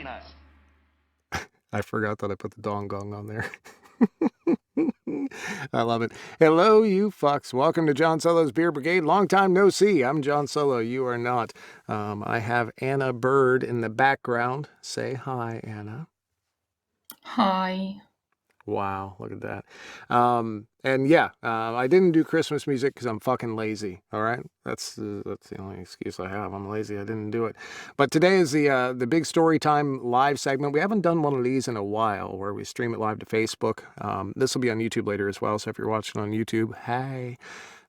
between us. I forgot that I put the dong gong on there. I love it. Hello, you fucks. Welcome to John Solo's Beer Brigade. Long time no see. I'm John Solo. You are not. I have Anna Byrde in the background. Say hi, Anna. Hi. Wow, look at that. I didn't do Christmas music because I'm fucking lazy. All right, that's the only excuse I have. I'm lazy. I didn't do it. But today is the big Storytime live segment. We haven't done one of these in a while, where we stream it live to Facebook. This will be on YouTube later as well. So if you're watching on YouTube, hey.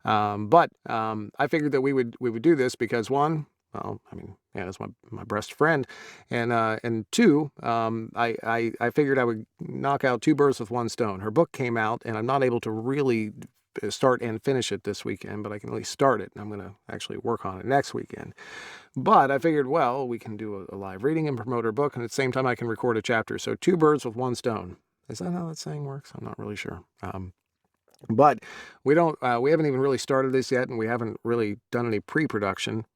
I figured that we would do this because one. Well, I mean, yeah, that's my best friend, and two, I figured I would knock out two birds with one stone. Her book came out, and I'm not able to really start and finish it this weekend, but I can at least start it, and I'm going to actually work on it next weekend. But I figured, well, we can do a live reading and promote her book, and at the same time, I can record a chapter. So two birds with one stone. Is that how that saying works? I'm not really sure. But we haven't even really started this yet, and we haven't really done any pre-production.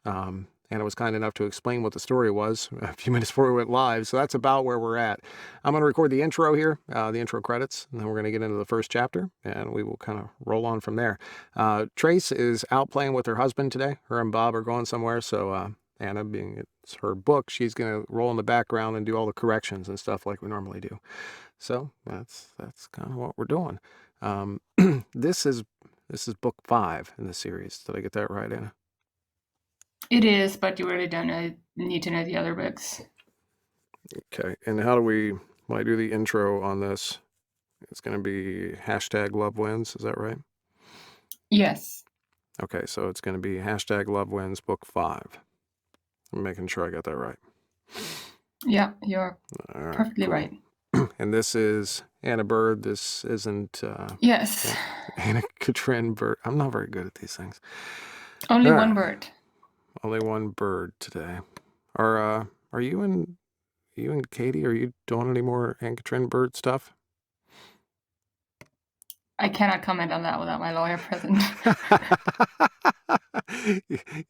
Anna was kind enough to explain what the story was a few minutes before we went live, so that's about where we're at. I'm going to record the intro here, the intro credits, and then we're going to get into the first chapter, and we will kind of roll on from there. Trace is out playing with her husband today. Her and Bob are going somewhere, so Anna, being it's her book, she's going to roll in the background and do all the corrections and stuff like we normally do. So that's kind of what we're doing. This is book 5 in the series. Did I get that right, Anna? It is, but you really don't need to know the other books. Okay, and how do when I do the intro on this, it's going to be #LoveWins, is that right? Yes. Okay, so it's going to be #LoveWins book 5. I'm making sure I got that right. Yeah, you're perfectly cool. right. And this is Anna Byrde. This isn't... yes. Ann-Katrin Byrde. I'm not very good at these things. Only one bird. Only one bird today. Are you and Katie, are you doing any more Ann-Katrin Byrde stuff? I cannot comment on that without my lawyer present.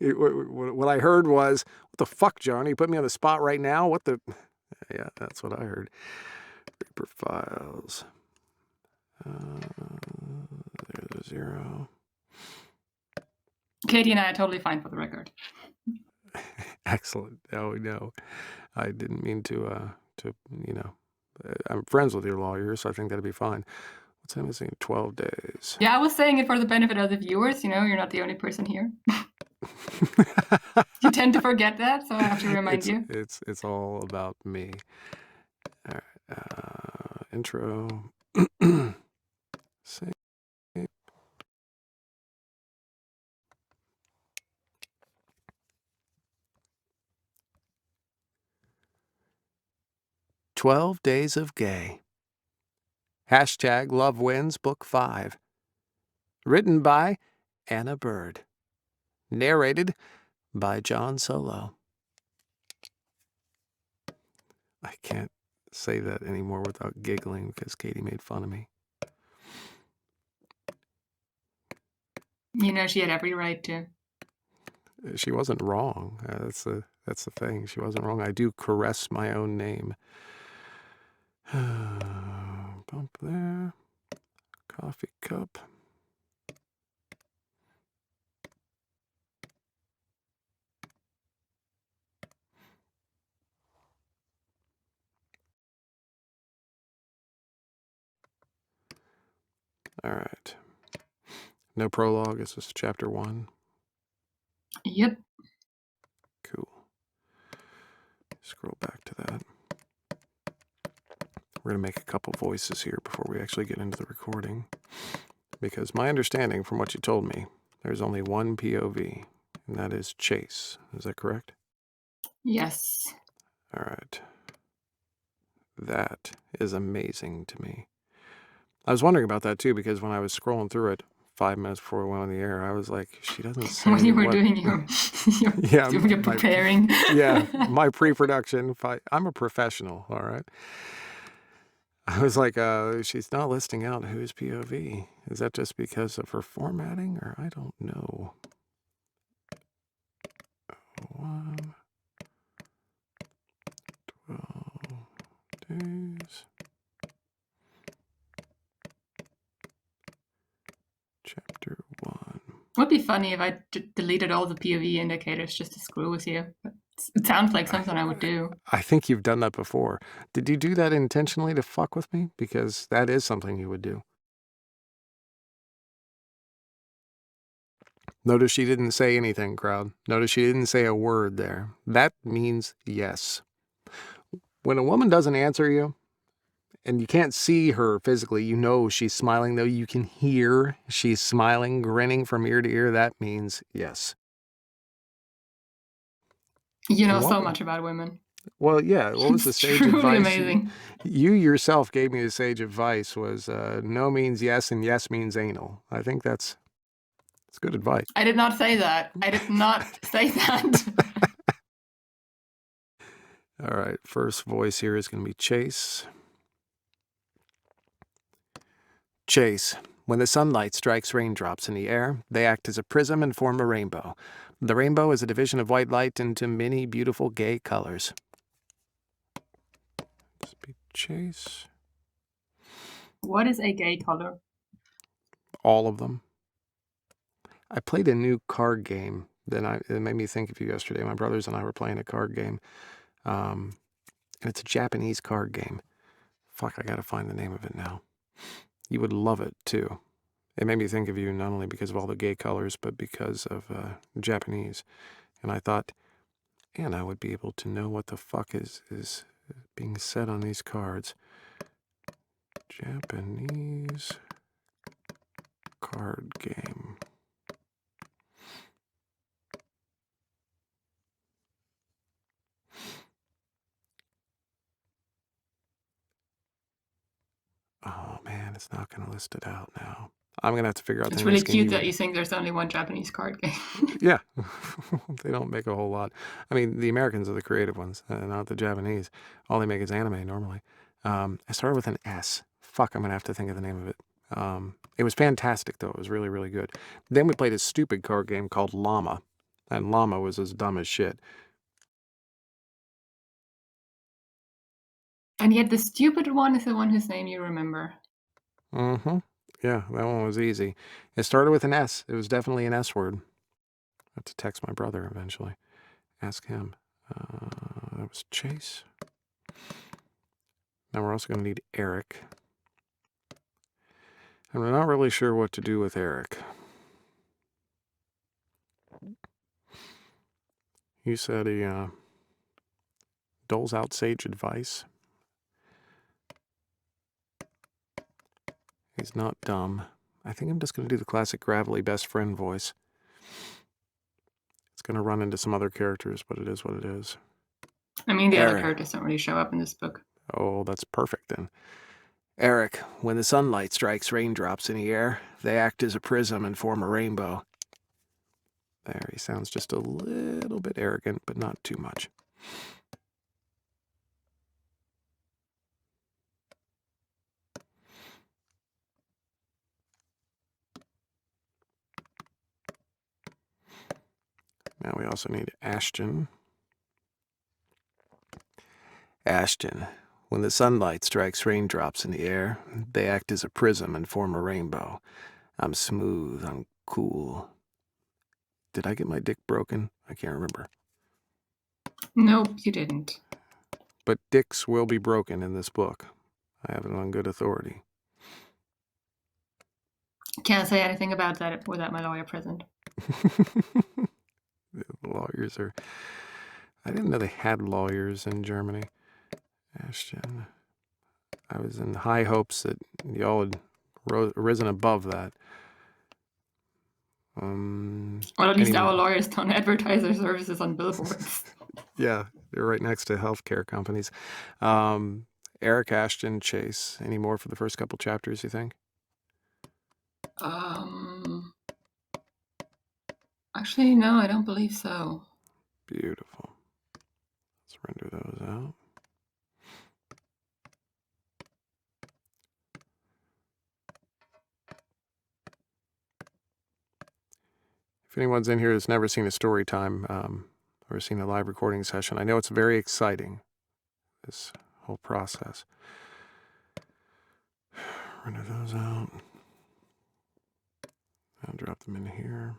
What I heard was, what the fuck, John? You put me on the spot right now? What the... Yeah, that's what I heard. Paper files. There's a 0. Katie and I are totally fine for the record. Excellent. Oh, no. I didn't mean to, I'm friends with your lawyer, so I think that'd be fine. What's I missing? 12 days. Yeah, I was saying it for the benefit of the viewers. You're not the only person here. You tend to forget that, so I have to remind you. It's all about me. All right. Intro. Save. 12 Days of Gay. #LoveWins Book 5. Written by Anna Byrde. Narrated by John Solo. I can't say that anymore without giggling because Katie made fun of me. She had every right to. She wasn't wrong. That's the thing. She wasn't wrong. I do caress my own name. Bump there. Coffee cup. All right. No prologue. This is chapter 1. Yep. Cool. Scroll back to that. We're going to make a couple voices here before we actually get into the recording. Because my understanding from what you told me, there's only one POV, and that is Chase. Is that correct? Yes. All right. That is amazing to me. I was wondering about that too, because when I was scrolling through it 5 minutes before we went on the air, I was like, she doesn't say when you were doing your preparing. My pre-production. I'm a professional, all right? I was like, she's not listing out whose POV. Is that just because of her formatting, or I don't know? 1, 12, Days. Chapter 1. It would be funny if I deleted all the POV indicators just to screw with you. It sounds like something I would do. I think you've done that before. Did you do that intentionally to fuck with me? Because that is something you would do. Notice she didn't say anything, crowd. Notice she didn't say a word there. That means yes. When a woman doesn't answer you, and you can't see her physically, you know she's smiling, though you can hear she's smiling, grinning from ear to ear, that means yes. You know so much about women. Well, yeah, what was the sage truly advice? Amazing. You yourself gave me the sage advice was no means yes and yes means anal. I think that's good advice. I did not say that. I did not say that. All right, first voice here is going to be Chase. Chase. When the sunlight strikes raindrops in the air, they act as a prism and form a rainbow. The rainbow is a division of white light into many beautiful gay colors. Be Chase. What is a gay color? All of them. I played a new card game that it made me think of you yesterday. My brothers and I were playing a card game. And it's a Japanese card game. Fuck, I gotta find the name of it now. You would love it, too. It made me think of you not only because of all the gay colors, but because of Japanese. And I thought, Anna would be able to know what the fuck is being said on these cards. Japanese card game. Oh man, it's not going to list it out now. I'm going to have to figure out the It's name really of this game. cute that you think there's only one Japanese card game. Yeah, they don't make a whole lot. I mean, the Americans are the creative ones, not the Japanese. All they make is anime normally. I started with an S. Fuck, I'm going to have to think of the name of it. It was fantastic, though. It was really, really good. Then we played a stupid card game called Llama, and Llama was as dumb as shit. And yet the stupid one is the one whose name you remember. Mm-hmm. Yeah, that one was easy. It started with an S. It was definitely an S word. I have to text my brother eventually. Ask him. That was Chase. Now we're also going to need Eric. And we're not really sure what to do with Eric. You said he doles out sage advice. He's not dumb. I think I'm just going to do the classic gravelly best friend voice. It's going to run into some other characters, but it is what it is. I mean, the other characters don't really show up in this book. Oh, that's perfect then. Eric, when the sunlight strikes raindrops in the air, they act as a prism and form a rainbow. There, he sounds just a little bit arrogant, but not too much. Now we also need Ashton. Ashton, when the sunlight strikes raindrops in the air, they act as a prism and form a rainbow. I'm smooth, I'm cool. Did I get my dick broken? I can't remember. Nope, you didn't. But dicks will be broken in this book. I have it on good authority. Can't say anything about that without my lawyer present. The lawyers are... I didn't know they had lawyers in Germany. Ashton. I was in high hopes that y'all had risen above that. Well, at least our lawyers don't advertise their services on billboards. Yeah, they're right next to healthcare companies. Eric, Ashton, Chase. Any more for the first couple chapters, you think? Actually, no, I don't believe so. Beautiful. Let's render those out. If anyone's in here that's never seen a Storytime or seen a live recording session, I know it's very exciting, this whole process. Rid of those out. I'll drop them in here.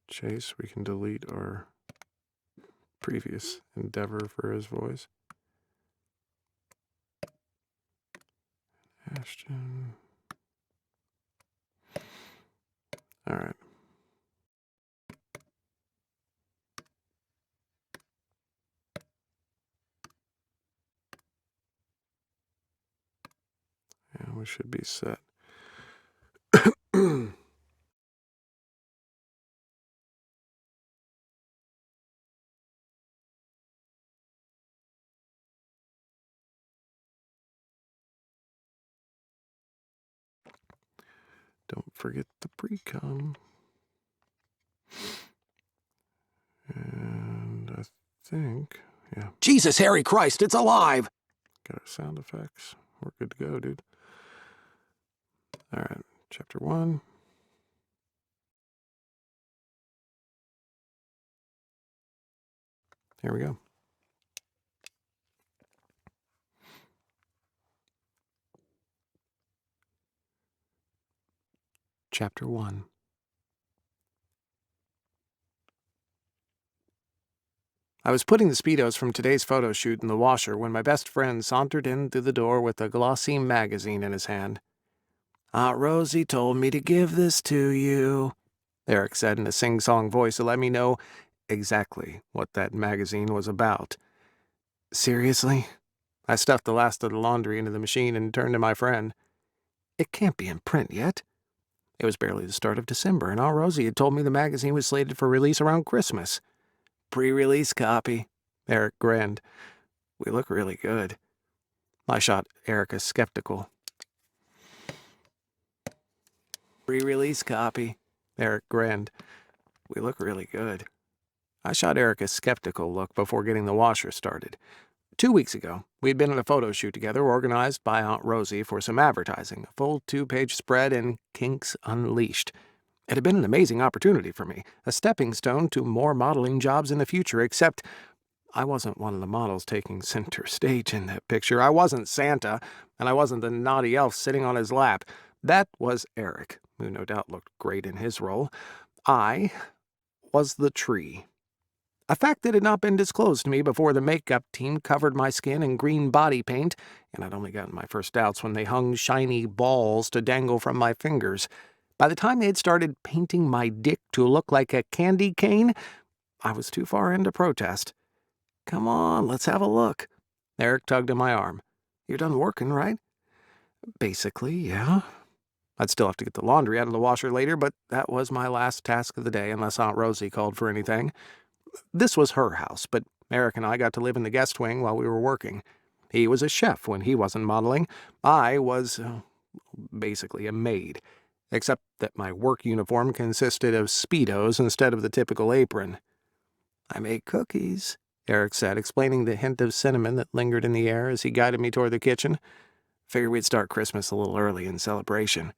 Chase, we can delete our previous endeavor for his voice. Ashton. All right. Yeah, we should be set. Don't forget the pre-com. And I think, yeah. Jesus, Harry Christ, it's alive! Got our sound effects. We're good to go, dude. All right, chapter 1. Here we go. Chapter 1. I was putting the Speedos from today's photo shoot in the washer when my best friend sauntered in through the door with a glossy magazine in his hand. Aunt Rosie told me to give this to you, Eric said in a sing-song voice to let me know exactly what that magazine was about. Seriously? I stuffed the last of the laundry into the machine and turned to my friend. It can't be in print yet. It was barely the start of December, and Aunt Rosie had told me the magazine was slated for release around Christmas. Pre-release copy. Eric grinned. We look really good. I shot Eric a skeptical. Pre-release copy. Eric grinned. We look really good. I shot Eric a skeptical look before getting the washer started. 2 weeks ago, we'd been at a photo shoot together organized by Aunt Rosie for some advertising, a full 2-page spread in Kinks Unleashed. It had been an amazing opportunity for me, a stepping stone to more modeling jobs in the future, except I wasn't one of the models taking center stage in that picture. I wasn't Santa, and I wasn't the naughty elf sitting on his lap. That was Eric, who no doubt looked great in his role. I was the tree. A fact that had not been disclosed to me before the makeup team covered my skin in green body paint, and I'd only gotten my first doubts when they hung shiny balls to dangle from my fingers. By the time they had started painting my dick to look like a candy cane, I was too far in to protest. Come on, let's have a look. Eric tugged at my arm. You're done working, right? Basically, yeah. I'd still have to get the laundry out of the washer later, but that was my last task of the day unless Aunt Rosie called for anything. This was her house, but Eric and I got to live in the guest wing while we were working. He was a chef when he wasn't modeling. I was basically a maid, except that my work uniform consisted of Speedos instead of the typical apron. I make cookies, Eric said, explaining the hint of cinnamon that lingered in the air as he guided me toward the kitchen. Figured we'd start Christmas a little early in celebration.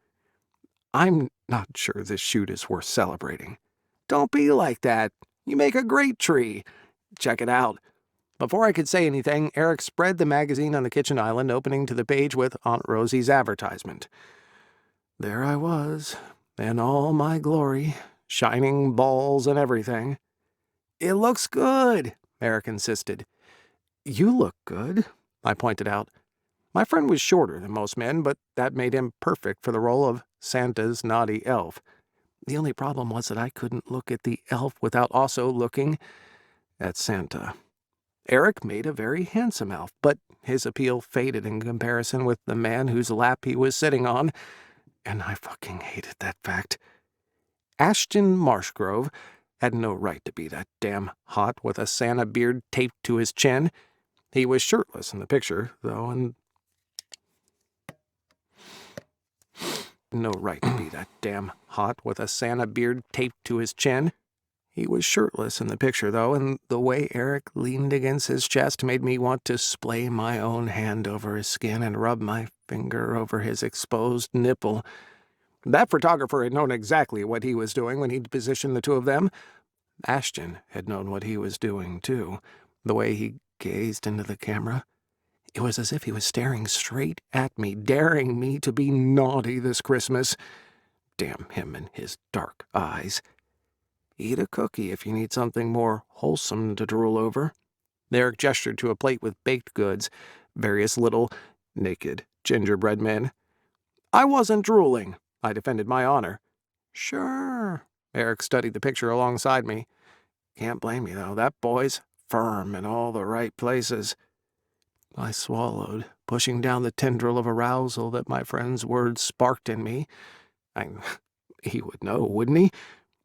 I'm not sure this shoot is worth celebrating. Don't be like that. You make a great tree. Check it out. Before I could say anything, Eric spread the magazine on the kitchen island, opening to the page with Aunt Rosie's advertisement. There I was, in all my glory, shining balls and everything. It looks good, Eric insisted. You look good, I pointed out. My friend was shorter than most men, but that made him perfect for the role of Santa's naughty elf. The only problem was that I couldn't look at the elf without also looking at Santa. Eric made a very handsome elf, but his appeal faded in comparison with the man whose lap he was sitting on, and I fucking hated that fact. Ashton Marshgrove had no right to be that damn hot with a Santa beard taped to his chin. He was shirtless in the picture, though, and no right to be that damn hot with a Santa beard taped to his chin. He was shirtless in the picture, though, and the way Eric leaned against his chest made me want to splay my own hand over his skin and rub my finger over his exposed nipple. That photographer had known exactly what he was doing when he'd positioned the two of them. Ashton had known what he was doing, too. The way he gazed into the camera. It was as if he was staring straight at me, daring me to be naughty this Christmas. Damn him and his dark eyes. Eat a cookie if you need something more wholesome to drool over. Eric gestured to a plate with baked goods, various little, naked gingerbread men. I wasn't drooling. I defended my honor. Sure. Eric studied the picture alongside me. Can't blame you, though. That boy's firm in all the right places. I swallowed, pushing down the tendril of arousal that my friend's words sparked in me. He would know, wouldn't he?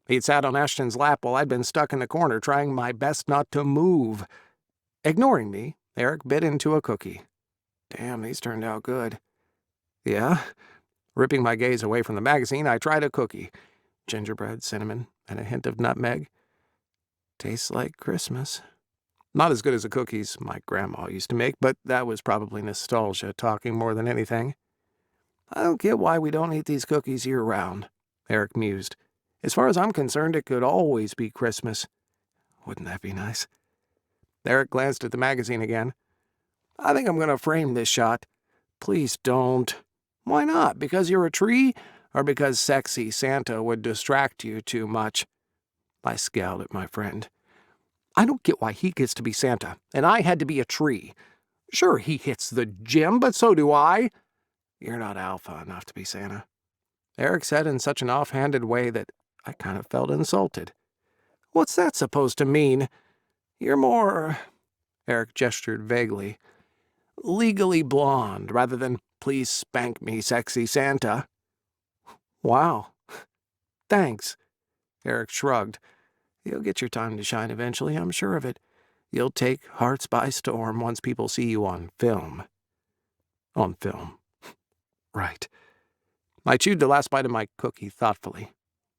He'd sat on Ashton's lap while I'd been stuck in the corner, trying my best not to move. Ignoring me, Eric bit into a cookie. Damn, these turned out good. Yeah? Ripping my gaze away from the magazine, I tried a cookie. Gingerbread, cinnamon, and a hint of nutmeg. Tastes like Christmas. Not as good as the cookies my grandma used to make, but that was probably nostalgia talking more than anything. I don't get why we don't eat these cookies year-round, Eric mused. As far as I'm concerned, it could always be Christmas. Wouldn't that be nice? Eric glanced at the magazine again. I think I'm going to frame this shot. Please don't. Why not? Because you're a tree? Or because sexy Santa would distract you too much? I scowled at my friend. I don't get why he gets to be Santa, and I had to be a tree. Sure, he hits the gym, but so do I. You're not alpha enough to be Santa. Eric said in such an offhanded way that I kind of felt insulted. What's that supposed to mean? You're more, Eric gestured vaguely, legally blonde rather than please spank me, sexy Santa. Wow. Thanks. Eric shrugged. You'll get your time to shine eventually, I'm sure of it. You'll take hearts by storm once people see you on film. On film. Right. I chewed the last bite of my cookie thoughtfully.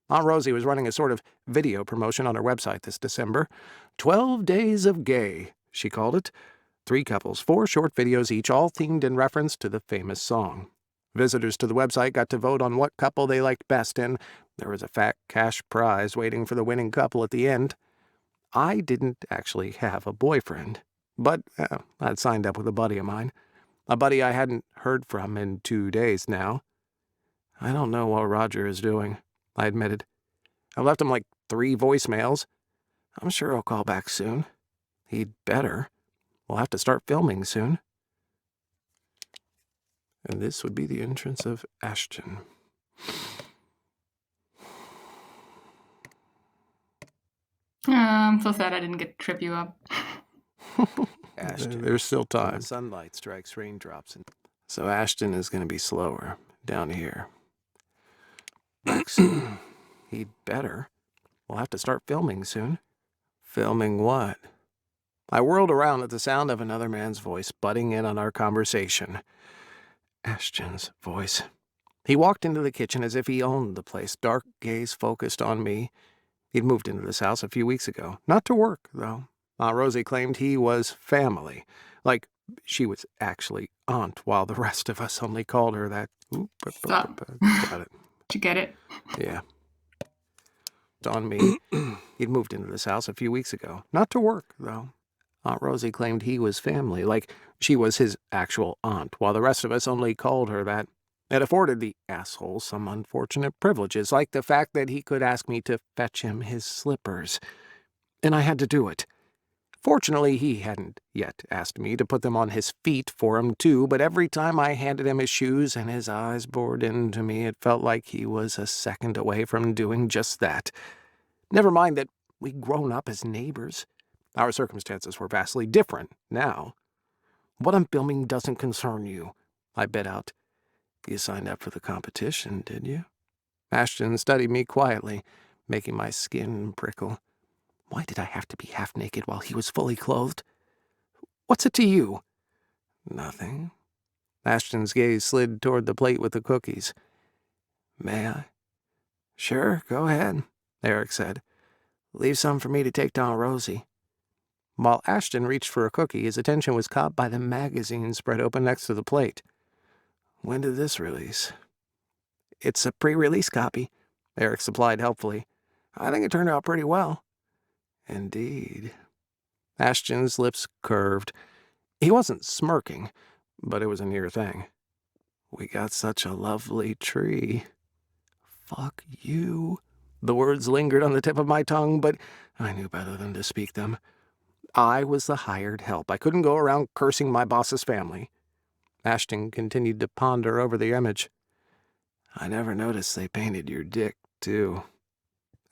Aunt Rosie was running a sort of video promotion on her website this December. 12 Days of Gay, she called it. 3 couples, 4 short videos each, all themed in reference to the famous song. Visitors to the website got to vote on what couple they liked best, and there was a fat cash prize waiting for the winning couple at the end. I didn't actually have a boyfriend, but I'd signed up with a buddy of mine. A buddy I hadn't heard from in 2 days now. I don't know what Roger is doing, I admitted. I've left him like 3 voicemails. I'm sure he'll call back soon. He'd better. We'll have to start filming soon. And this would be the entrance of Ashton. I'm so sad I didn't get to trip you up. Ashton. There's still time. The sunlight strikes raindrops, so Ashton is going to be slower down here. Back soon. He'd better. We'll have to start filming soon. Filming what? I whirled around at the sound of another man's voice butting in on our conversation. Ashton's voice. He walked into the kitchen as if he owned the place, dark gaze focused on me. He'd moved into this house a few weeks ago. Not to work, though. Aunt Rosie claimed he was family. Like, she was actually aunt, while the rest of us only called her that. Stop. Got it. Did you get it? Yeah. On me. He'd moved into this house a few weeks ago. Not to work, though. Aunt Rosie claimed he was family, like she was his actual aunt, while the rest of us only called her that. It afforded the asshole some unfortunate privileges, like the fact that he could ask me to fetch him his slippers. And I had to do it. Fortunately, he hadn't yet asked me to put them on his feet for him, too, but every time I handed him his shoes and his eyes bored into me, it felt like he was a second away from doing just that. Never mind that we'd grown up as neighbors. Our circumstances were vastly different now. What I'm filming doesn't concern you, I bit out. You signed up for the competition, did you? Ashton studied me quietly, making my skin prickle. Why did I have to be half naked while he was fully clothed? What's it to you? Nothing. Ashton's gaze slid toward the plate with the cookies. May I? Sure, go ahead, Eric said. Leave some for me to take to Aunt Rosie." While Ashton reached for a cookie, his attention was caught by the magazine spread open next to the plate. "When did this release?" "It's a pre-release copy," Eric supplied helpfully. "I think it turned out pretty well." "Indeed." Ashton's lips curved. He wasn't smirking, but it was a near thing. "We got such a lovely tree." "Fuck you." The words lingered on the tip of my tongue, but I knew better than to speak them. I was the hired help. I couldn't go around cursing my boss's family. Ashton continued to ponder over the image. "I never noticed they painted your dick, too.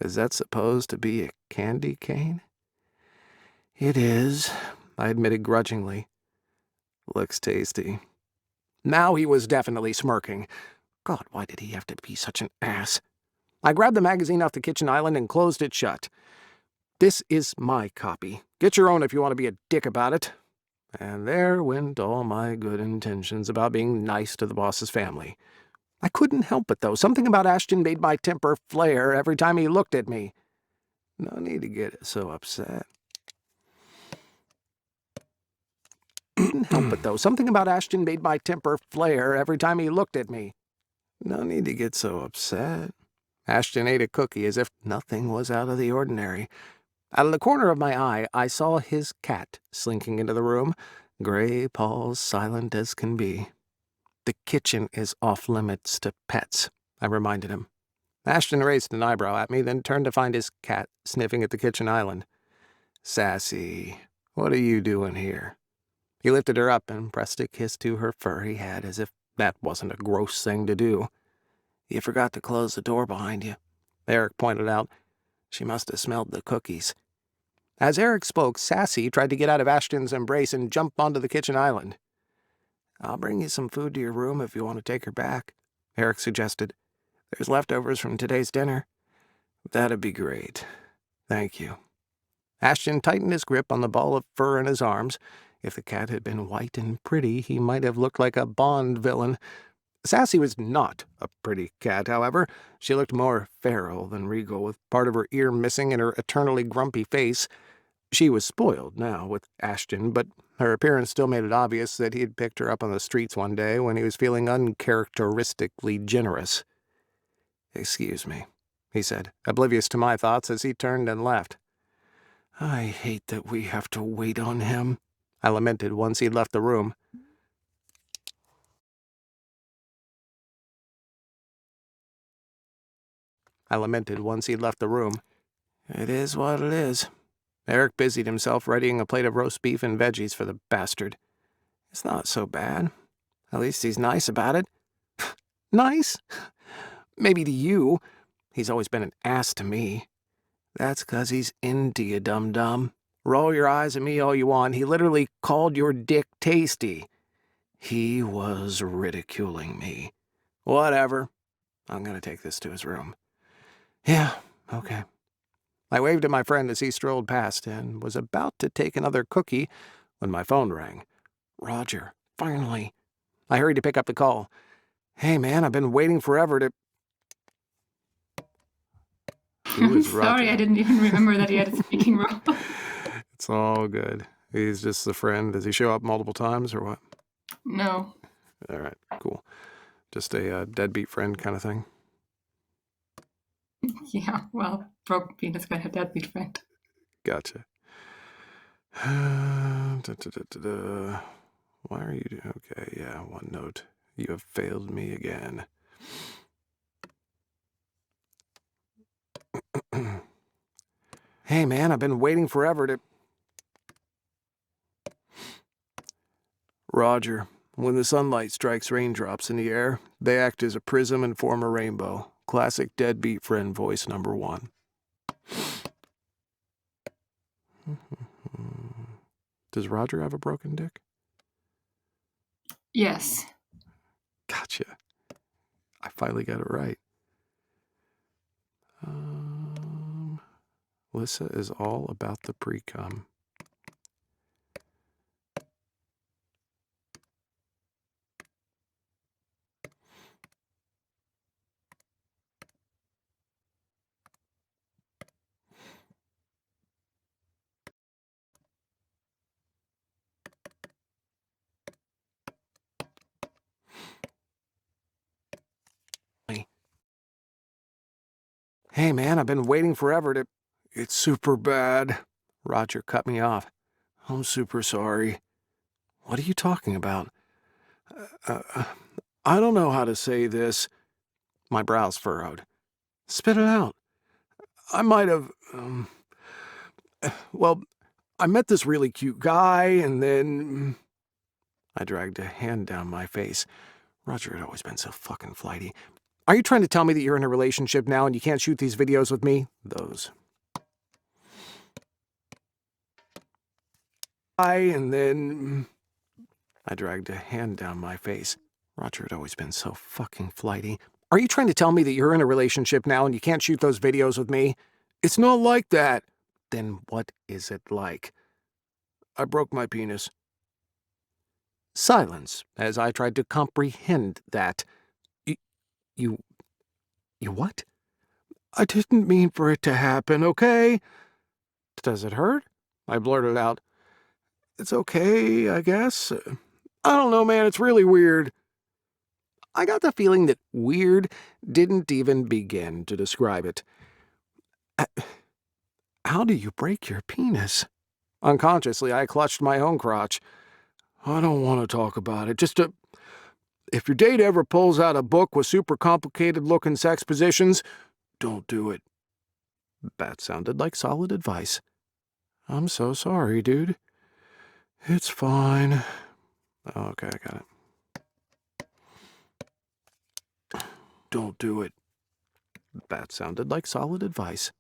Is that supposed to be a candy cane?" "It is," I admitted grudgingly. "Looks tasty." Now he was definitely smirking. God, why did he have to be such an ass? I grabbed the magazine off the kitchen island and closed it shut. "This is my copy. Get your own if you want to be a dick about it." And there went all my good intentions about being nice to the boss's family. I couldn't help it, though. Something about Ashton made my temper flare every time he looked at me. No need to get so upset. Couldn't help it, though. Something about Ashton made my temper flare every time he looked at me. No need to get so upset. Ashton ate a cookie as if nothing was out of the ordinary. Out of the corner of my eye, I saw his cat slinking into the room, gray paws silent as can be. "The kitchen is off limits to pets," I reminded him. Ashton raised an eyebrow at me, then turned to find his cat sniffing at the kitchen island. "Sassy, what are you doing here?" He lifted her up and pressed a kiss to her furry head as if that wasn't a gross thing to do. "You forgot to close the door behind you," Eric pointed out. "She must have smelled the cookies." As Eric spoke, Sassy tried to get out of Ashton's embrace and jump onto the kitchen island. "I'll bring you some food to your room if you want to take her back," Eric suggested. "There's leftovers from today's dinner." "That'd be great. Thank you." Ashton tightened his grip on the ball of fur in his arms. If the cat had been white and pretty, he might have looked like a Bond villain. Sassy was not a pretty cat, however. She looked more feral than regal, with part of her ear missing and her eternally grumpy face. She was spoiled now with Ashton, but her appearance still made it obvious that he had picked her up on the streets one day when he was feeling uncharacteristically generous. "Excuse me," he said, oblivious to my thoughts as he turned and left. "I hate that we have to wait on him," I lamented once he'd left the room. "It is what it is." Eric busied himself readying a plate of roast beef and veggies for the bastard. "It's not so bad. At least he's nice about it." "Nice? Maybe to you. He's always been an ass to me." "That's 'cause he's into you, dum-dum. Roll your eyes at me all you want. He literally called your dick tasty." "He was ridiculing me." "Whatever. I'm gonna take this to his room." "Yeah, okay." I waved at my friend as he strolled past and was about to take another cookie when my phone rang. "Roger, finally." I hurried to pick up the call. "Hey, man, I've been waiting forever to—" Who I'm is sorry, Roger? I didn't even remember that he had a speaking role. It's all good. He's just the friend. Does he show up multiple times or what? No. All right, cool. Just a deadbeat friend kind of thing. Yeah, well, broke penis got a deadbeat friend. Gotcha. Why are you... Okay, yeah, one note. "You have failed me again." "Hey, man, I've been waiting forever to..." "Roger, when the sunlight strikes raindrops in the air, they act as a prism and form a rainbow. Classic deadbeat friend voice number 1. Does Roger have a broken dick? Yes. Gotcha. I finally got it right. Lissa is all about the pre-cum. Hey, man, I've been waiting forever to... It's super bad. Roger cut me off. I'm super sorry. What are you talking about? I don't know how to say this. My brows furrowed. Spit it out. I might have... well, I met this really cute guy, and then... I dragged a hand down my face. Roger had always been so fucking flighty. Are you trying to tell me that you're in a relationship now and you can't shoot these videos with me? Those. And then... I dragged a hand down my face. Roger had always been so fucking flighty. Are you trying to tell me that you're in a relationship now and you can't shoot those videos with me? It's not like that. Then what is it like? I broke my penis. Silence, as I tried to comprehend that. You what? I didn't mean for it to happen, okay? Does it hurt? I blurted out. It's okay, I guess. I don't know, man, it's really weird. I got the feeling that weird didn't even begin to describe it. How do you break your penis? Unconsciously, I clutched my own crotch. I don't want to talk about it. If your date ever pulls out a book with super complicated-looking sex positions, don't do it. That sounded like solid advice. I'm so sorry, dude. It's fine. Okay, I got it. Don't do it. That sounded like solid advice.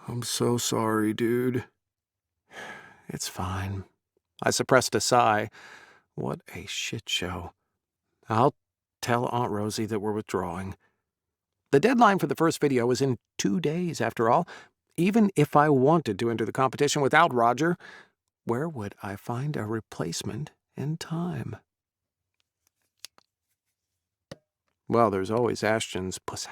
I'm so sorry, dude. It's fine. I suppressed a sigh. What a shit show. I'll tell Aunt Rosie that we're withdrawing. The deadline for the first video was in 2 days, after all. Even if I wanted to enter the competition without Roger, where would I find a replacement in time? Well, there's always Ashton's pussy.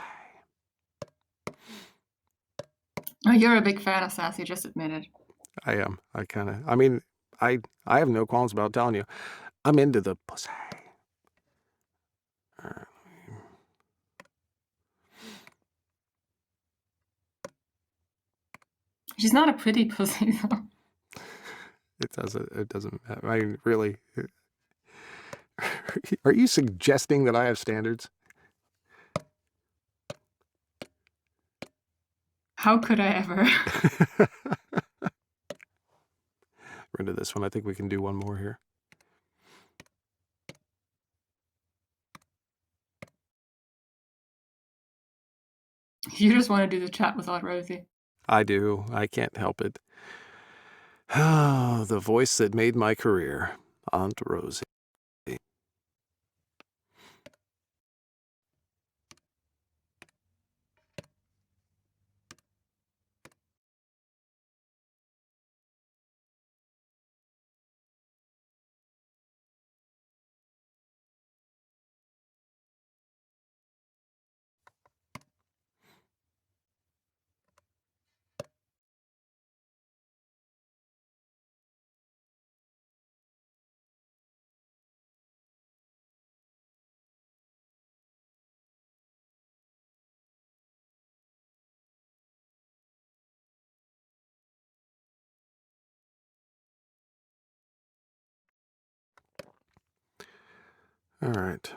Oh, you're a big fan of Sassy, just admit it. I am. I have no qualms about telling you. I'm into the pussy. She's not a pretty pussy, though. It doesn't matter. I mean, really. Are you suggesting that I have standards? How could I ever? We're into this one. I think we can do one more here. You just want to do the chat with Aunt Rosie. I do. I can't help it. Oh, the voice that made my career. Aunt Rosie. All right.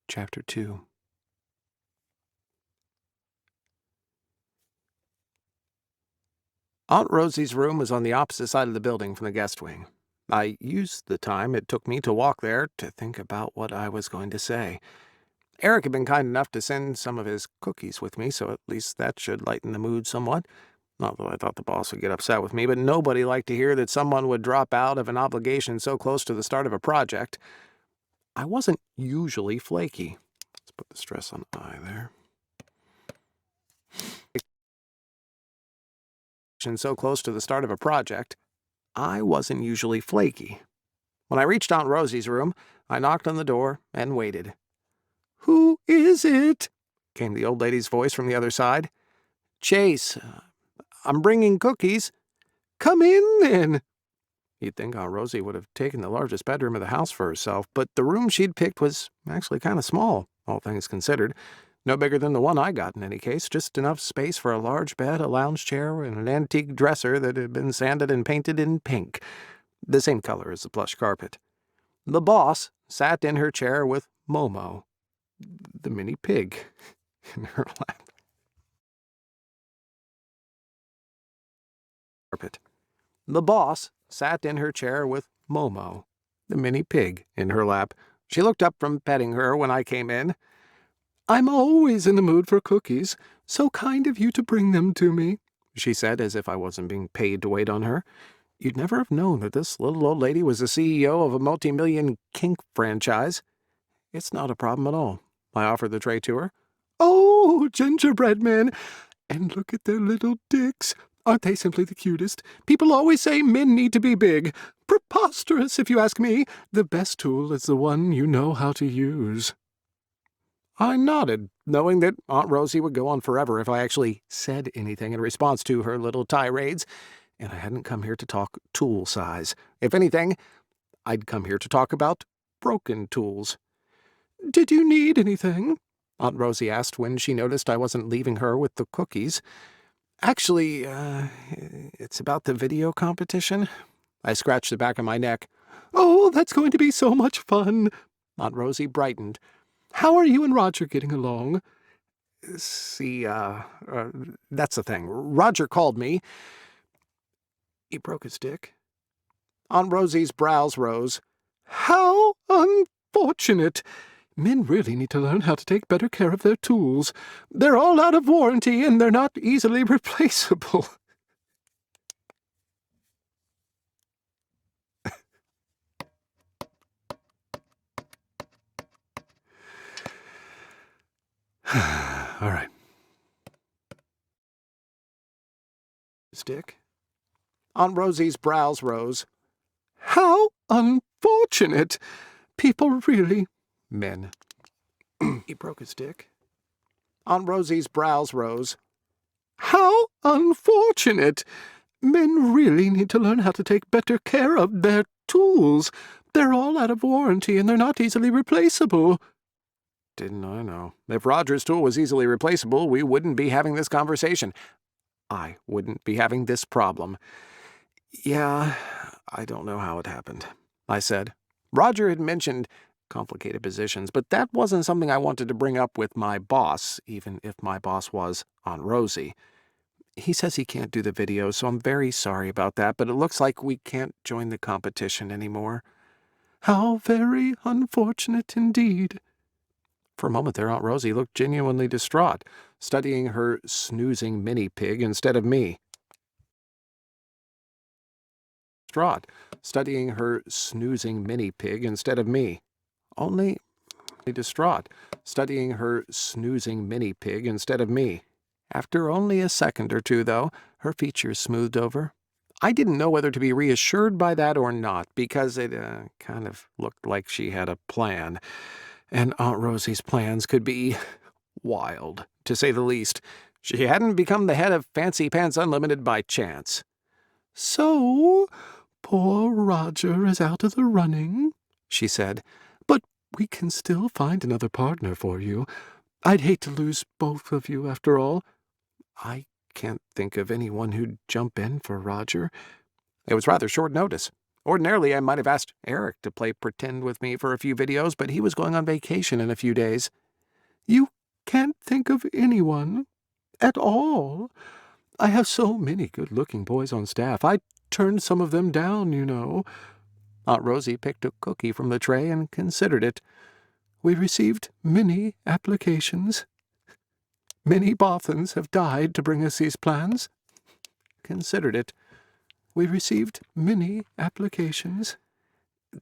Chapter 2. Aunt Rosie's room was on the opposite side of the building from the guest wing. I used the time it took me to walk there to think about what I was going to say. Eric had been kind enough to send some of his cookies with me, so at least that should lighten the mood somewhat. Not that I thought the boss would get upset with me, but nobody liked to hear that someone would drop out of an obligation so close to the start of a project. I wasn't usually flaky. Let's put the stress on I there. So close to the start of a project, I wasn't usually flaky. When I reached Aunt Rosie's room, I knocked on the door and waited. "Who is it?" came the old lady's voice from the other side. "Chase. I'm bringing cookies. Come in, then. You'd think Aunt Rosie would have taken the largest bedroom of the house for herself, but the room she'd picked was actually kind of small, all things considered. No bigger than the one I got in any case, just enough space for a large bed, a lounge chair, and an antique dresser that had been sanded and painted in pink, the same color as the plush carpet. The boss sat in her chair with Momo, the mini pig, in her lap. The boss sat in her chair with Momo, the mini pig, in her lap. She looked up from petting her when I came in. "I'm always in the mood for cookies. So kind of you to bring them to me," she said, as if I wasn't being paid to wait on her. You'd never have known that this little old lady was the CEO of a multi-million kink franchise. "It's not a problem at all," I offered the tray to her. "Oh, gingerbread men! And look at their little dicks. Aren't they simply the cutest? People always say men need to be big. Preposterous, if you ask me. The best tool is the one you know how to use." I nodded, knowing that Aunt Rosie would go on forever if I actually said anything in response to her little tirades, and I hadn't come here to talk tool size. If anything, I'd come here to talk about broken tools. "Did you need anything?" Aunt Rosie asked when she noticed I wasn't leaving her with the cookies. "Actually, it's about the video competition." I scratched the back of my neck. "Oh, that's going to be so much fun." Aunt Rosie brightened. "How are you and Roger getting along?" "See, that's the thing. Roger called me. He broke his dick." Aunt Rosie's brows rose. "How unfortunate! Men really need to learn how to take better care of their tools. They're all out of warranty, and they're not easily replaceable." All right. Stick. Aunt Rosie's brows rose. "How unfortunate! People really—" Men. He broke his dick. Aunt Rosie's brows rose. "How unfortunate! Men really need to learn how to take better care of their tools. They're all out of warranty, and they're not easily replaceable." Didn't I know? If Roger's tool was easily replaceable, we wouldn't be having this conversation. I wouldn't be having this problem. "Yeah, I don't know how it happened," I said. Roger had mentioned complicated positions, but that wasn't something I wanted to bring up with my boss, even if my boss was Aunt Rosie. "He says he can't do the video, so I'm very sorry about that, but it looks like we can't join the competition anymore." "How very unfortunate indeed." For a moment there, Aunt Rosie looked genuinely distraught, studying her snoozing mini-pig instead of me. Studying her snoozing mini-pig instead of me. Only distraught, studying her snoozing mini-pig instead of me. After only a second or two, though, her features smoothed over. I didn't know whether to be reassured by that or not, because it kind of looked like she had a plan. And Aunt Rosie's plans could be wild, to say the least. She hadn't become the head of Fancy Pants Unlimited by chance. "So, poor Roger is out of the running," she said. "But we can still find another partner for you. I'd hate to lose both of you, after all." I can't think of anyone who'd jump in for Roger. It was rather short notice. Ordinarily, I might have asked Eric to play pretend with me for a few videos, but he was going on vacation in a few days. "You can't think of anyone at all? I have so many good-looking boys on staff. I turned some of them down, you know." Aunt Rosie picked a cookie from the tray and considered it. "We received many applications. Many Bothans have died to bring us these plans." Considered it. "We received many applications."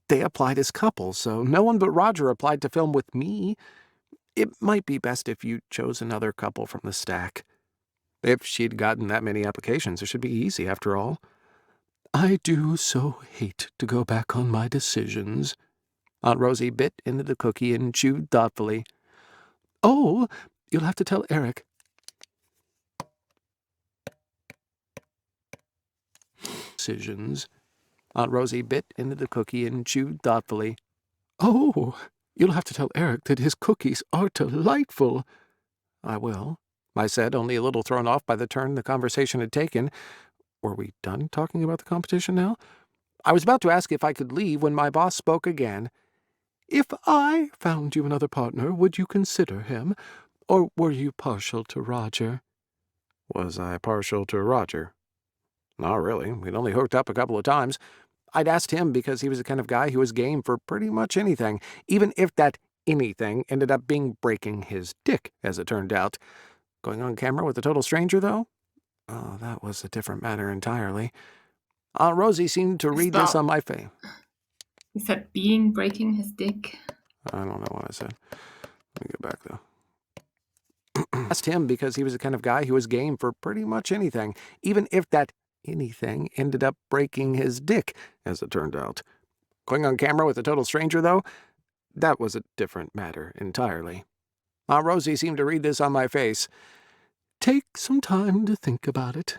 They applied as couples, so no one but Roger applied to film with me. It might be best if you chose another couple from the stack. If she'd gotten that many applications, it should be easy, after all. "I do so hate to go back on my decisions." Aunt Rosie bit into the cookie and chewed thoughtfully. "Oh, you'll have to tell Eric." decisions. Aunt Rosie bit into the cookie and chewed thoughtfully. Oh, you'll have to tell Eric that his cookies are delightful. I will, I said, only a little thrown off by the turn the conversation had taken. Were we done talking about the competition now? I was about to ask if I could leave when my boss spoke again. If I found you another partner, would you consider him? Or were you partial to Roger? Was I partial to Roger? Not really. We'd only hooked up a couple of times. I'd asked him because he was the kind of guy who was game for pretty much anything, even if that anything ended up being breaking his dick, as it turned out. Going on camera with a total stranger, though? Oh, that was a different matter entirely. Aunt Rosie seemed to read this on my face. Is that being breaking his dick? I don't know what I said. Let me get back, though. Asked him because he was the kind of guy who was game for pretty much anything, even if that anything ended up breaking his dick, as it turned out. Going on camera with a total stranger, though? That was a different matter entirely. Aunt Rosie seemed to read this on my face. Take some time to think about it.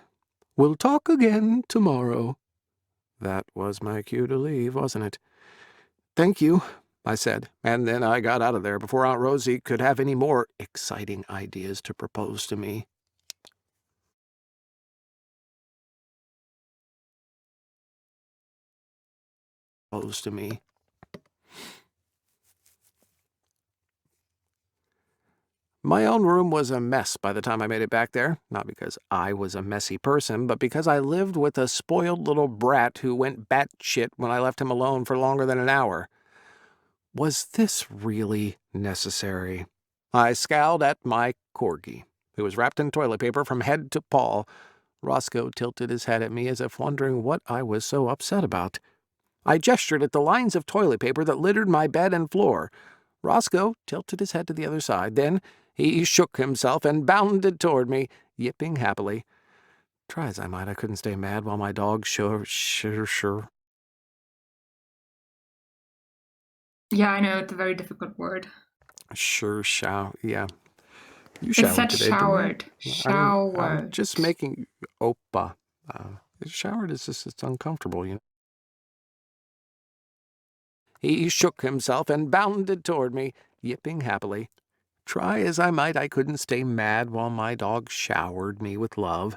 We'll talk again tomorrow. That was my cue to leave, wasn't it? Thank you, I said, and then I got out of there before Aunt Rosie could have any more exciting ideas to propose to me. My own room was a mess by the time I made it back there, not because I was a messy person, but because I lived with a spoiled little brat who went batshit when I left him alone for longer than an hour. Was this really necessary? I scowled at my corgi, who was wrapped in toilet paper from head to paw. Roscoe tilted his head at me as if wondering what I was so upset about. I gestured at the lines of toilet paper that littered my bed and floor. Roscoe tilted his head to the other side. Then he shook himself and bounded toward me, yipping happily. Try as I might, I couldn't stay mad while my dog sure. Yeah, I know, it's a very difficult word. Yeah. You It showered said today, showered. didn't you? Showered. I'm just making Opa. Showered is just, it's uncomfortable, you know. He shook himself and bounded toward me, yipping happily. Try as I might, I couldn't stay mad while my dog showered me with love.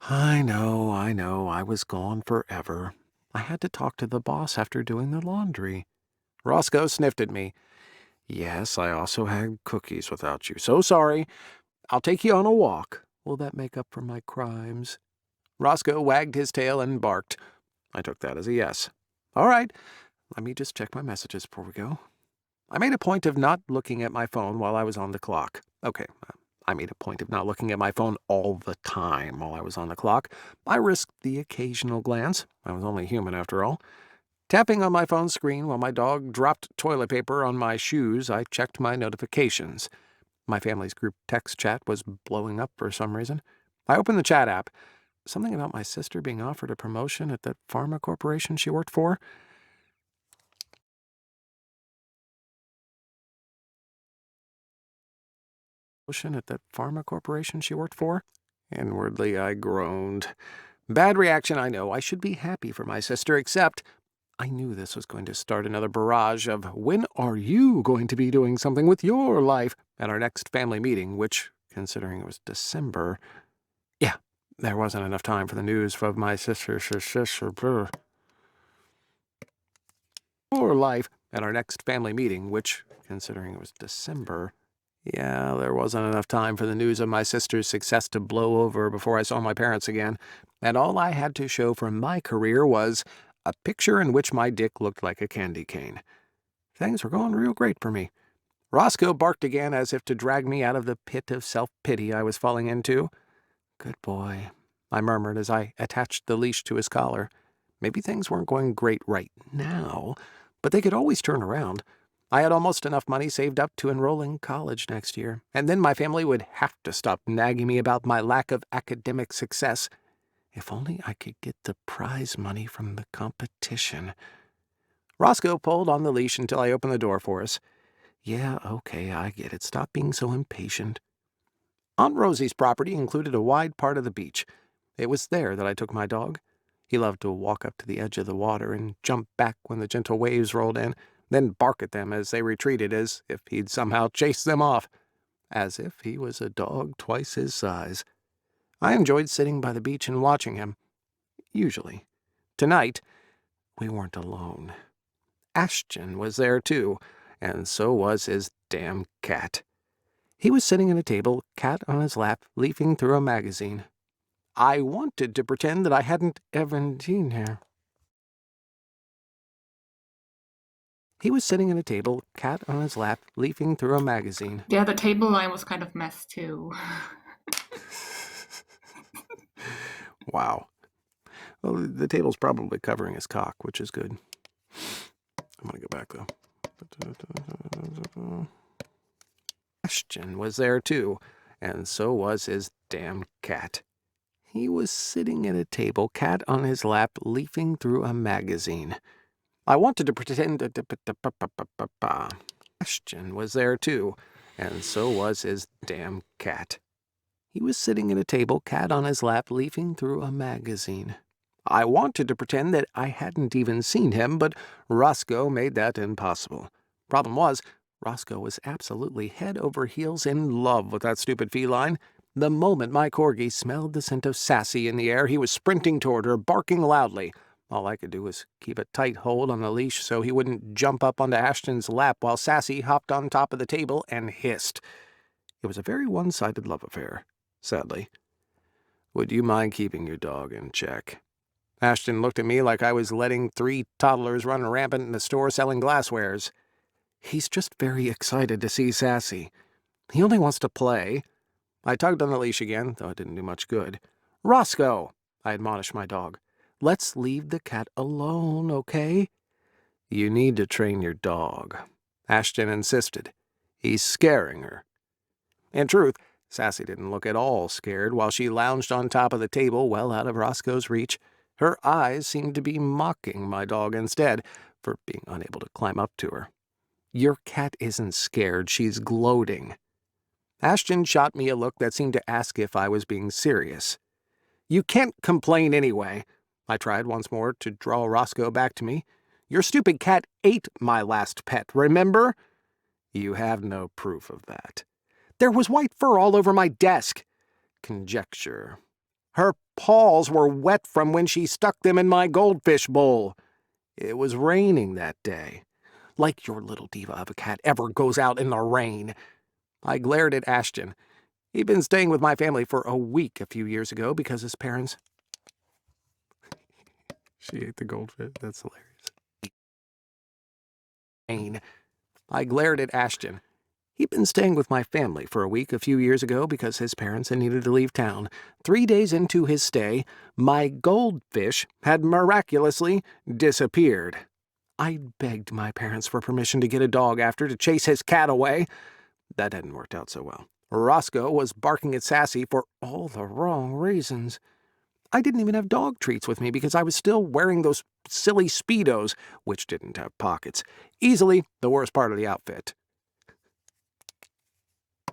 I know, I was gone forever. I had to talk to the boss after doing the laundry. Roscoe sniffed at me. Yes, I also had cookies without you. So sorry. I'll take you on a walk. Will that make up for my crimes? Roscoe wagged his tail and barked. I took that as a yes. All right, let me just check my messages before we go. I made a point of not looking at my phone while I was on the clock. Okay, I made a point of not looking at my phone all the time while I was on the clock. I risked the occasional glance. I was only human after all. Tapping on my phone screen while my dog dropped toilet paper on my shoes, I checked my notifications. My family's group text chat was blowing up for some reason. I opened the chat app. Something about my sister being offered a promotion at that pharma corporation she worked for. Inwardly, I groaned. Bad reaction, I know. I should be happy for my sister, except I knew this was going to start another barrage of, when are you going to be doing something with your life, at our next family meeting, which, considering it was December, yeah, there wasn't enough time for the news of my sister's or life at our next family meeting, which, considering it was December, yeah, there wasn't enough time for the news of my sister's success to blow over before I saw my parents again, and all I had to show for my career was a picture in which my dick looked like a candy cane. Things were going real great for me. Roscoe barked again as if to drag me out of the pit of self-pity I was falling into. Good boy, I murmured as I attached the leash to his collar. Maybe things weren't going great right now, but they could always turn around. I had almost enough money saved up to enroll in college next year, and then my family would have to stop nagging me about my lack of academic success. If only I could get the prize money from the competition. Roscoe pulled on the leash until I opened the door for us. Yeah, okay, I get it. Stop being so impatient. Aunt Rosie's property included a wide part of the beach. It was there that I took my dog. He loved to walk up to the edge of the water and jump back when the gentle waves rolled in, then bark at them as they retreated, as if he'd somehow chased them off, as if he was a dog twice his size. I enjoyed sitting by the beach and watching him, usually. Tonight, we weren't alone. Ashton was there too, and so was his damn cat. He was sitting at a table, cat on his lap, leafing through a magazine. I wanted to pretend that I hadn't ever seen her. He was sitting at a table, cat on his lap, leafing through a magazine. Yeah, the table line was kind of messed too. Wow. Well, the table's probably covering his cock, which is good. I'm going to go back, though. Ashton was there, too, and so was his damn cat. He was sitting at a table, cat on his lap, leafing through a magazine. I wanted to pretend... Ashton was there, too, and so was his damn cat. He was sitting at a table, cat on his lap, leafing through a magazine. I wanted to pretend that I hadn't even seen him, but Roscoe made that impossible. Problem was, Roscoe was absolutely head over heels in love with that stupid feline. The moment my corgi smelled the scent of Sassy in the air, he was sprinting toward her, barking loudly. All I could do was keep a tight hold on the leash so he wouldn't jump up onto Ashton's lap while Sassy hopped on top of the table and hissed. It was a very one-sided love affair, sadly. Would you mind keeping your dog in check? Ashton looked at me like I was letting 3 toddlers run rampant in the store selling glasswares. He's just very excited to see Sassy. He only wants to play. I tugged on the leash again, though it didn't do much good. Roscoe, I admonished my dog. Let's leave the cat alone, okay? You need to train your dog, Ashton insisted. He's scaring her. In truth, Sassy didn't look at all scared while she lounged on top of the table well out of Roscoe's reach. Her eyes seemed to be mocking my dog instead, for being unable to climb up to her. Your cat isn't scared, she's gloating. Ashton shot me a look that seemed to ask if I was being serious. You can't complain anyway. I tried once more to draw Roscoe back to me. Your stupid cat ate my last pet, remember? You have no proof of that. There was white fur all over my desk. Conjecture. Her paws were wet from when she stuck them in my goldfish bowl. It was raining that day. Like your little diva of a cat ever goes out in the rain. I glared at Ashton. He'd been staying with my family for a week a few years ago because his parents... She ate the goldfish. That's hilarious. I glared at Ashton. He'd been staying with my family for a week a few years ago because his parents had needed to leave town. 3 days into his stay, my goldfish had miraculously disappeared. I'd begged my parents for permission to get a dog after to chase his cat away. That hadn't worked out so well. Roscoe was barking at Sassy for all the wrong reasons. I didn't even have dog treats with me because I was still wearing those silly Speedos, which didn't have pockets. Easily the worst part of the outfit.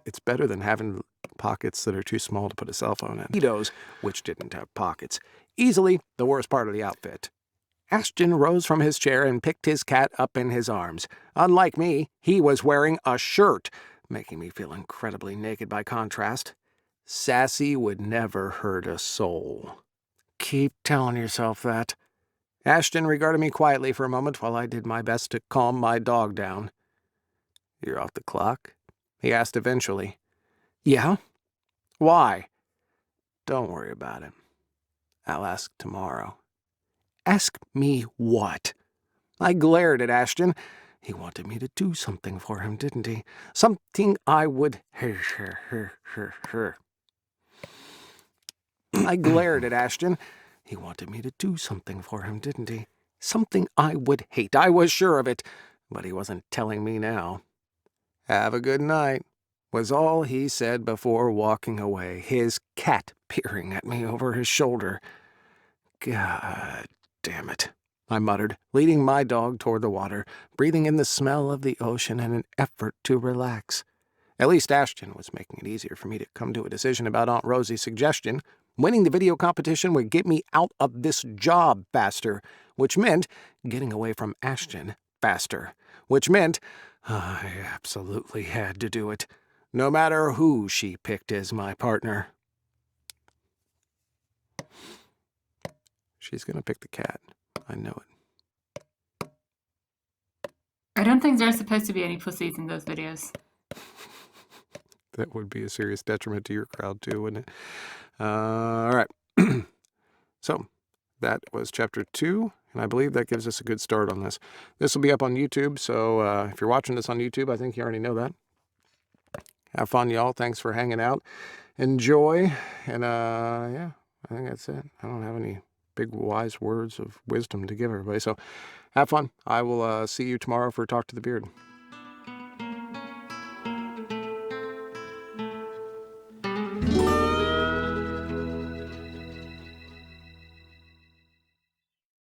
It's better than having pockets that are too small to put a cell phone in. Speedos, which didn't have pockets. Easily the worst part of the outfit. Ashton rose from his chair and picked his cat up in his arms. Unlike me, he was wearing a shirt, making me feel incredibly naked by contrast. Sassy would never hurt a soul. Keep telling yourself that. Ashton regarded me quietly for a moment while I did my best to calm my dog down. You're off the clock? He asked eventually. Yeah? Why? Don't worry about it. I'll ask tomorrow. Ask me what? I glared at Ashton. He wanted me to do something for him, didn't he? Something I would... I glared at Ashton. He wanted me to do something for him, didn't he? Something I would hate. I was sure of it. But he wasn't telling me now. Have a good night, was all he said before walking away, his cat peering at me over his shoulder. God damn it, I muttered, leading my dog toward the water, breathing in the smell of the ocean in an effort to relax. At least Ashton was making it easier for me to come to a decision about Aunt Rosie's suggestion. Winning the video competition would get me out of this job faster, which meant getting away from Ashton faster, which meant I absolutely had to do it, no matter who she picked as my partner. She's going to pick the cat. I know it. I don't think there's supposed to be any pussies in those videos. That would be a serious detriment to your crowd, too, wouldn't it? All right. So, that was chapter 2, and I believe that gives us a good start on this. This will be up on YouTube, so if you're watching this on YouTube, I think you already know that. Have fun, y'all. Thanks for hanging out. Enjoy, and yeah, I think that's it. I don't have any big wise words of wisdom to give everybody, so have fun. I will see you tomorrow for Talk to the Beard.